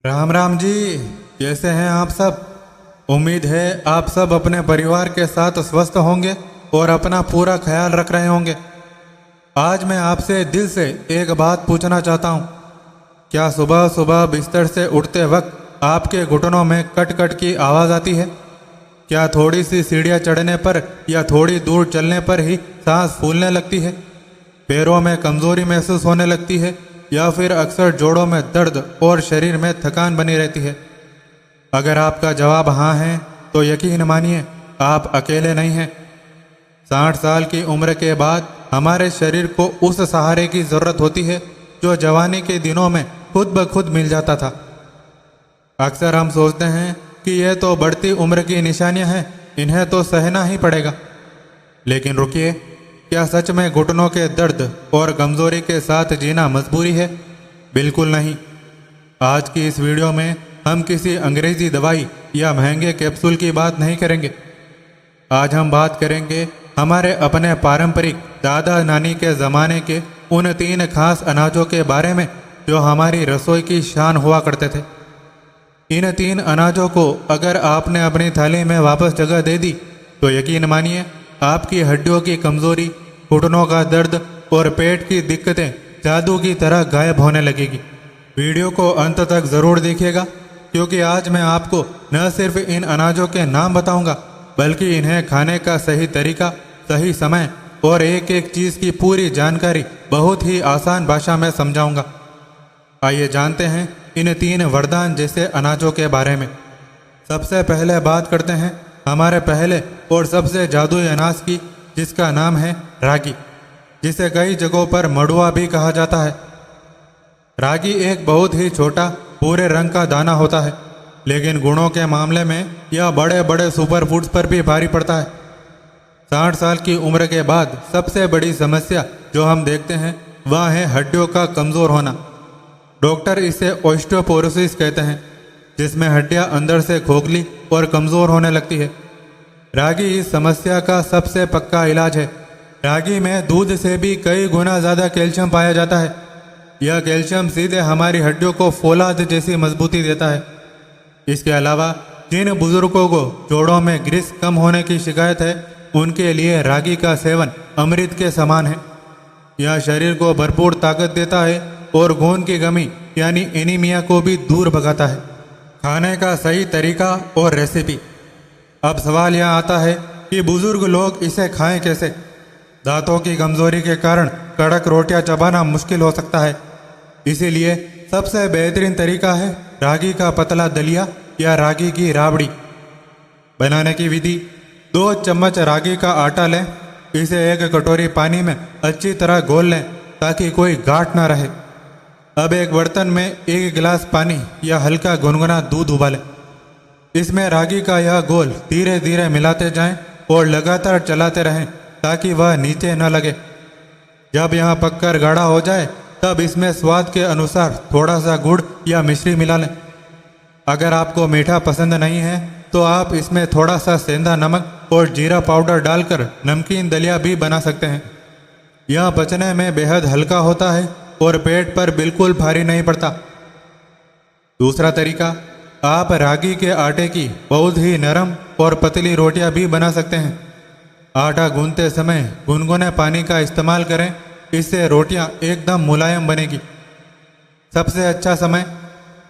राम राम जी। कैसे हैं आप सब? उम्मीद है आप सब अपने परिवार के साथ स्वस्थ होंगे और अपना पूरा ख्याल रख रहे होंगे। आज मैं आपसे दिल से एक बात पूछना चाहता हूँ। क्या सुबह सुबह बिस्तर से उठते वक्त आपके घुटनों में कट कट की आवाज़ आती है? क्या थोड़ी सी सीढ़ियाँ चढ़ने पर या थोड़ी दूर चलने पर ही सांस फूलने लगती है? पैरों में कमज़ोरी महसूस होने लगती है या फिर अक्सर जोड़ों में दर्द और शरीर में थकान बनी रहती है? अगर आपका जवाब हाँ है तो यकीन मानिए आप अकेले नहीं हैं। 60 साल की उम्र के बाद हमारे शरीर को उस सहारे की ज़रूरत होती है जो जवानी के दिनों में खुद ब खुद मिल जाता था। अक्सर हम सोचते हैं कि यह तो बढ़ती उम्र की निशानियां हैं, इन्हें तो सहना ही पड़ेगा। लेकिन रुकिए, क्या सच में घुटनों के दर्द और कमज़ोरी के साथ जीना मजबूरी है? बिल्कुल नहीं। आज की इस वीडियो में हम किसी अंग्रेजी दवाई या महंगे कैप्सूल की बात नहीं करेंगे। आज हम बात करेंगे हमारे अपने पारंपरिक दादा नानी के ज़माने के उन 3 खास अनाजों के बारे में जो हमारी रसोई की शान हुआ करते थे। इन 3 अनाजों को अगर आपने अपनी थाली में वापस जगह दे दी तो यकीन मानिए आपकी हड्डियों की कमज़ोरी, घुटनों का दर्द और पेट की दिक्कतें जादू की तरह गायब होने लगेगी। वीडियो को अंत तक ज़रूर देखिएगा, क्योंकि आज मैं आपको न सिर्फ इन अनाजों के नाम बताऊंगा बल्कि इन्हें खाने का सही तरीका, सही समय और एक एक चीज़ की पूरी जानकारी बहुत ही आसान भाषा में समझाऊंगा। आइए जानते हैं इन 3 वरदान जैसे अनाजों के बारे में। सबसे पहले बात करते हैं हमारे पहले और सबसे जादुई अनाज की, जिसका नाम है रागी, जिसे कई जगहों पर मड़ुआ भी कहा जाता है। रागी एक बहुत ही छोटा भूरे रंग का दाना होता है, लेकिन गुणों के मामले में यह बड़े बड़े सुपर फूड्स पर भी भारी पड़ता है। 60 साल की उम्र के बाद सबसे बड़ी समस्या जो हम देखते हैं वह है हड्डियों का कमज़ोर होना। डॉक्टर इसे ऑस्टियोपोरोसिस कहते हैं, जिसमें हड्डियां अंदर से खोखली और कमज़ोर होने लगती है। रागी इस समस्या का सबसे पक्का इलाज है। रागी में दूध से भी कई गुना ज़्यादा कैल्शियम पाया जाता है। यह कैल्शियम सीधे हमारी हड्डियों को फौलाद जैसी मजबूती देता है। इसके अलावा जिन बुजुर्गों को जोड़ों में ग्रीस कम होने की शिकायत है, उनके लिए रागी का सेवन अमृत के समान है। यह शरीर को भरपूर ताकत देता है और खून की कमी यानी एनीमिया को भी दूर भगाता है। खाने का सही तरीका और रेसिपी। अब सवाल यह आता है कि बुजुर्ग लोग इसे खाएं कैसे? दांतों की कमजोरी के कारण कड़क रोटियां चबाना मुश्किल हो सकता है, इसीलिए सबसे बेहतरीन तरीका है रागी का पतला दलिया या रागी की राबड़ी। बनाने की विधि: 2 चम्मच रागी का आटा लें, इसे 1 कटोरी पानी में अच्छी तरह घोल लें ताकि कोई गांठ ना रहे। अब एक बर्तन में 1 गिलास पानी या हल्का गुनगुना दूध उबालें। इसमें रागी का यह घोल धीरे धीरे मिलाते जाएं और लगातार चलाते रहें ताकि वह नीचे न लगे। जब यह पककर गाढ़ा हो जाए तब इसमें स्वाद के अनुसार थोड़ा सा गुड़ या मिश्री मिला लें। अगर आपको मीठा पसंद नहीं है तो आप इसमें थोड़ा सा सेंधा नमक और जीरा पाउडर डालकर नमकीन दलिया भी बना सकते हैं। यह पचने में बेहद हल्का होता है और पेट पर बिल्कुल भारी नहीं पड़ता। दूसरा तरीका, आप रागी के आटे की बहुत ही नरम और पतली रोटियां भी बना सकते हैं। आटा गूंथते समय गुनगुने पानी का इस्तेमाल करें, इससे रोटियां एकदम मुलायम बनेगी। सबसे अच्छा समय: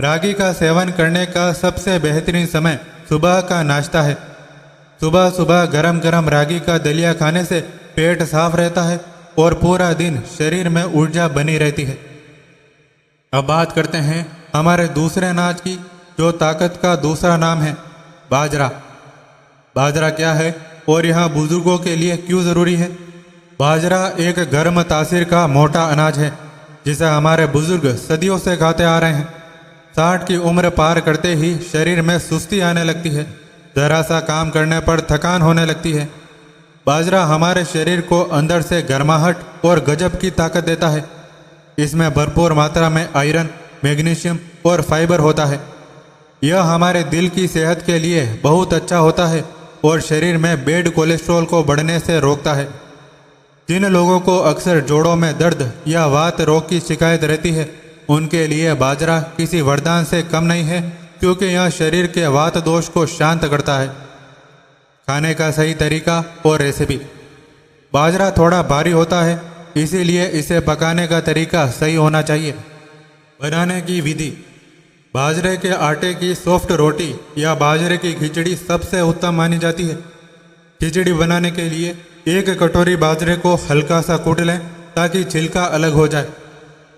रागी का सेवन करने का सबसे बेहतरीन समय सुबह का नाश्ता है। सुबह सुबह गरम गरम रागी का दलिया खाने से पेट साफ रहता है और पूरा दिन शरीर में ऊर्जा बनी रहती है। अब बात करते हैं हमारे दूसरे अनाज की, जो ताकत का दूसरा नाम है बाजरा। बाजरा क्या है और यह बुजुर्गों के लिए क्यों ज़रूरी है? बाजरा एक गर्म तासीर का मोटा अनाज है जिसे हमारे बुजुर्ग सदियों से खाते आ रहे हैं। 60 की उम्र पार करते ही शरीर में सुस्ती आने लगती है, ज़रा सा काम करने पर थकान होने लगती है। बाजरा हमारे शरीर को अंदर से गर्माहट और गजब की ताकत देता है। इसमें भरपूर मात्रा में आयरन, मैग्नीशियम और फाइबर होता है। यह हमारे दिल की सेहत के लिए बहुत अच्छा होता है और शरीर में बैड कोलेस्ट्रॉल को बढ़ने से रोकता है। जिन लोगों को अक्सर जोड़ों में दर्द या वात रोग की शिकायत रहती है, उनके लिए बाजरा किसी वरदान से कम नहीं है, क्योंकि यह शरीर के वात दोष को शांत करता है। खाने का सही तरीका और रेसिपी। बाजरा थोड़ा भारी होता है, इसीलिए इसे पकाने का तरीका सही होना चाहिए। बनाने की विधि। बाजरे के आटे की सॉफ्ट रोटी या बाजरे की खिचड़ी सबसे उत्तम मानी जाती है। खिचड़ी बनाने के लिए 1 कटोरी बाजरे को हल्का सा कूट लें ताकि छिलका अलग हो जाए।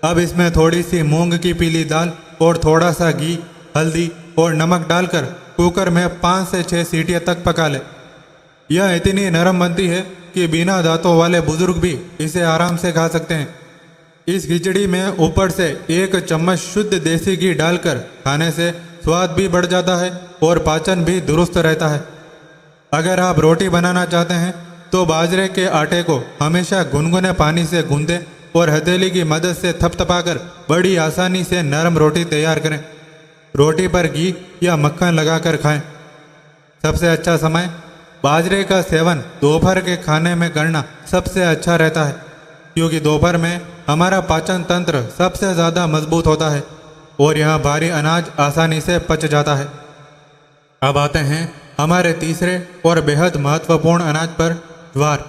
अब इसमें थोड़ी सी मूंग की पीली दाल और थोड़ा सा घी, हल्दी और नमक डालकर कुकर में 5 से 6 सीटियाँ तक पका लें। यह इतनी नरम बनती है कि बिना दांतों वाले बुजुर्ग भी इसे आराम से खा सकते हैं। इस खिचड़ी में ऊपर से 1 चम्मच शुद्ध देसी घी डालकर खाने से स्वाद भी बढ़ जाता है और पाचन भी दुरुस्त रहता है। अगर आप रोटी बनाना चाहते हैं तो बाजरे के आटे को हमेशा गुनगुने पानी से गूंदें और हथेली की मदद से थपथपाकर बड़ी आसानी से नरम रोटी तैयार करें। रोटी पर घी या मक्खन लगाकर खाएं। सबसे अच्छा समय बाजरे का सेवन दोपहर के खाने में करना सबसे अच्छा रहता है, क्योंकि दोपहर में हमारा पाचन तंत्र सबसे ज़्यादा मजबूत होता है और यहाँ भारी अनाज आसानी से पच जाता है। अब आते हैं हमारे तीसरे और बेहद महत्वपूर्ण अनाज पर, ज्वार।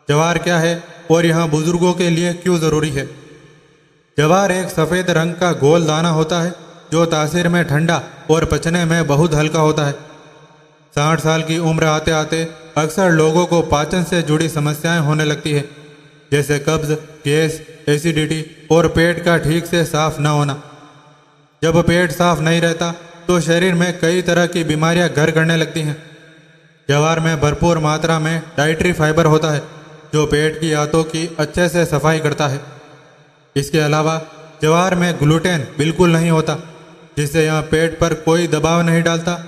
ज्वार क्या है और यहाँ बुजुर्गों के लिए क्यों ज़रूरी है? ज्वार एक सफ़ेद रंग का गोल दाना होता है जो तासीर में ठंडा और पचने में बहुत हल्का होता है। 60 साल की उम्र आते आते अक्सर लोगों को पाचन से जुड़ी समस्याएं होने लगती है, जैसे कब्ज, गैस, एसिडिटी और पेट का ठीक से साफ न होना। जब पेट साफ नहीं रहता तो शरीर में कई तरह की बीमारियां घर करने लगती हैं। ज्वार में भरपूर मात्रा में डाइटरी फाइबर होता है जो पेट की आंतों की अच्छे से सफाई करता है। इसके अलावा ज्वार में ग्लूटेन बिल्कुल नहीं होता, जिससे यह पेट पर कोई दबाव नहीं डालता।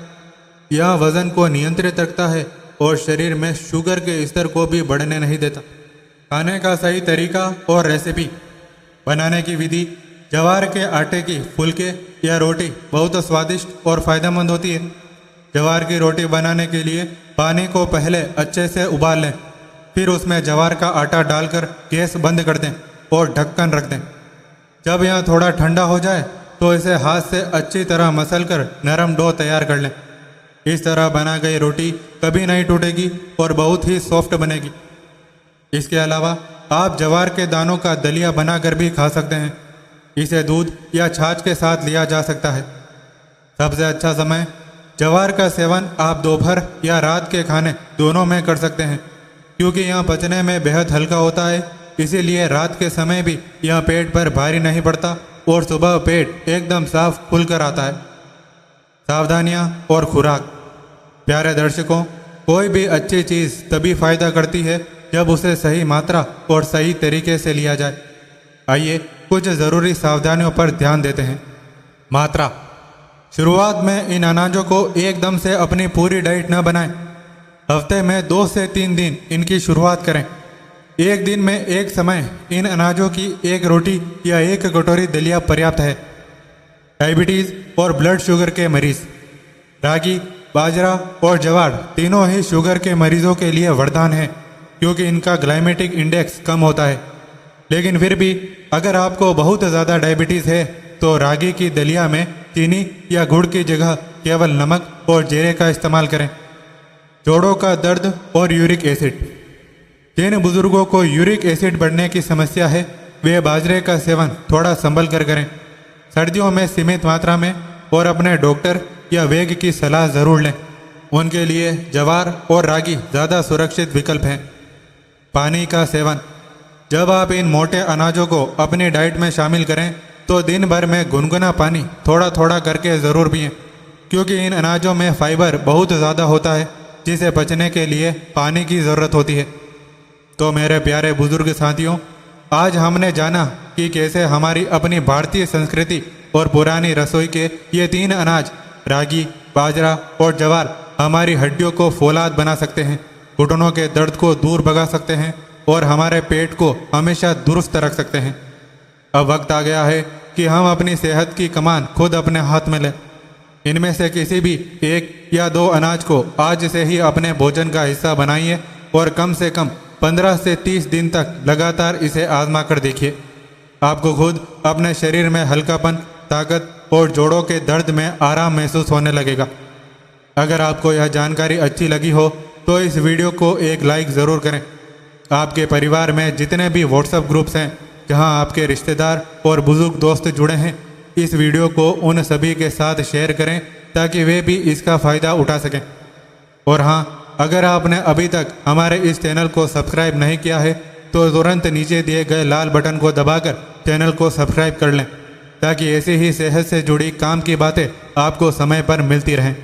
यह वज़न को नियंत्रित रखता है और शरीर में शुगर के स्तर को भी बढ़ने नहीं देता। खाने का सही तरीका और रेसिपी। बनाने की विधि। ज्वार के आटे की फुलके या रोटी बहुत स्वादिष्ट और फ़ायदेमंद होती है। ज्वार की रोटी बनाने के लिए पानी को पहले अच्छे से उबाल लें, फिर उसमें ज्वार का आटा डालकर गैस बंद कर दें और ढक्कन रख दें। जब यह थोड़ा ठंडा हो जाए तो इसे हाथ से अच्छी तरह मसल कर नरम डो तैयार कर लें। इस तरह बना गई रोटी कभी नहीं टूटेगी और बहुत ही सॉफ्ट बनेगी। इसके अलावा आप ज्वार के दानों का दलिया बनाकर भी खा सकते हैं। इसे दूध या छाछ के साथ लिया जा सकता है। सबसे अच्छा समय। ज्वार का सेवन आप दोपहर या रात के खाने दोनों में कर सकते हैं, क्योंकि यह पचने में बेहद हल्का होता है। इसीलिए रात के समय भी यह पेट पर भारी नहीं पड़ता और सुबह पेट एकदम साफ खुल कर आता है। सावधानियां और खुराक। प्यारे दर्शकों, कोई भी अच्छी चीज़ तभी फ़ायदा करती है जब उसे सही मात्रा और सही तरीके से लिया जाए। आइए कुछ ज़रूरी सावधानियों पर ध्यान देते हैं। मात्रा। शुरुआत में इन अनाजों को एकदम से अपनी पूरी डाइट न बनाएं। हफ्ते में 2 से 3 दिन इनकी शुरुआत करें। एक दिन में एक समय इन अनाजों की 1 रोटी या 1 कटोरी दलिया पर्याप्त है। डायबिटीज़ और ब्लड शुगर के मरीज़। रागी, बाजरा और ज्वार तीनों ही शुगर के मरीजों के लिए वरदान है, क्योंकि इनका ग्लाइमेटिक इंडेक्स कम होता है। लेकिन फिर भी अगर आपको बहुत ज़्यादा डायबिटीज़ है तो रागी की दलिया में चीनी या गुड़ की जगह केवल नमक और जीरे का इस्तेमाल करें। जोड़ों का दर्द और यूरिक एसिड। जिन बुजुर्गों को यूरिक एसिड बढ़ने की समस्या है वे बाजरे का सेवन थोड़ा संभल कर करें। सर्दियों में सीमित मात्रा में और अपने डॉक्टर या वैद्य की सलाह ज़रूर लें। उनके लिए ज्वार और रागी ज़्यादा सुरक्षित विकल्प हैं। पानी का सेवन। जब आप इन मोटे अनाजों को अपनी डाइट में शामिल करें तो दिन भर में गुनगुना पानी थोड़ा थोड़ा करके ज़रूर पिएं, क्योंकि इन अनाजों में फाइबर बहुत ज़्यादा होता है जिसे पचने के लिए पानी की ज़रूरत होती है। तो मेरे प्यारे बुजुर्ग साथियों, आज हमने जाना कि कैसे हमारी अपनी भारतीय संस्कृति और पुरानी रसोई के ये 3 अनाज रागी, बाजरा और ज्वार हमारी हड्डियों को फौलाद बना सकते हैं, घुटनों के दर्द को दूर भगा सकते हैं और हमारे पेट को हमेशा दुरुस्त रख सकते हैं। अब वक्त आ गया है कि हम अपनी सेहत की कमान खुद अपने हाथ में लें। इनमें से किसी भी 1 या 2 अनाज को आज से ही अपने भोजन का हिस्सा बनाइए और कम से कम 15 से 30 दिन तक लगातार इसे आजमा कर देखिए। आपको खुद अपने शरीर में हल्कापन, ताकत और जोड़ों के दर्द में आराम महसूस होने लगेगा। अगर आपको यह जानकारी अच्छी लगी हो तो इस वीडियो को एक लाइक ज़रूर करें। आपके परिवार में जितने भी व्हाट्सएप ग्रुप्स हैं जहां आपके रिश्तेदार और बुजुर्ग दोस्त जुड़े हैं, इस वीडियो को उन सभी के साथ शेयर करें ताकि वे भी इसका फ़ायदा उठा सकें। और हाँ, अगर आपने अभी तक हमारे इस चैनल को सब्सक्राइब नहीं किया है तो तुरंत नीचे दिए गए लाल बटन को दबाकर चैनल को सब्सक्राइब कर लें ताकि ऐसी ही सेहत से जुड़ी काम की बातें आपको समय पर मिलती रहें।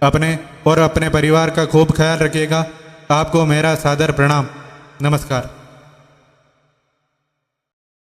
अपने और अपने परिवार का खूब ख्याल रखिएगा। आपको मेरा सादर प्रणाम। नमस्कार।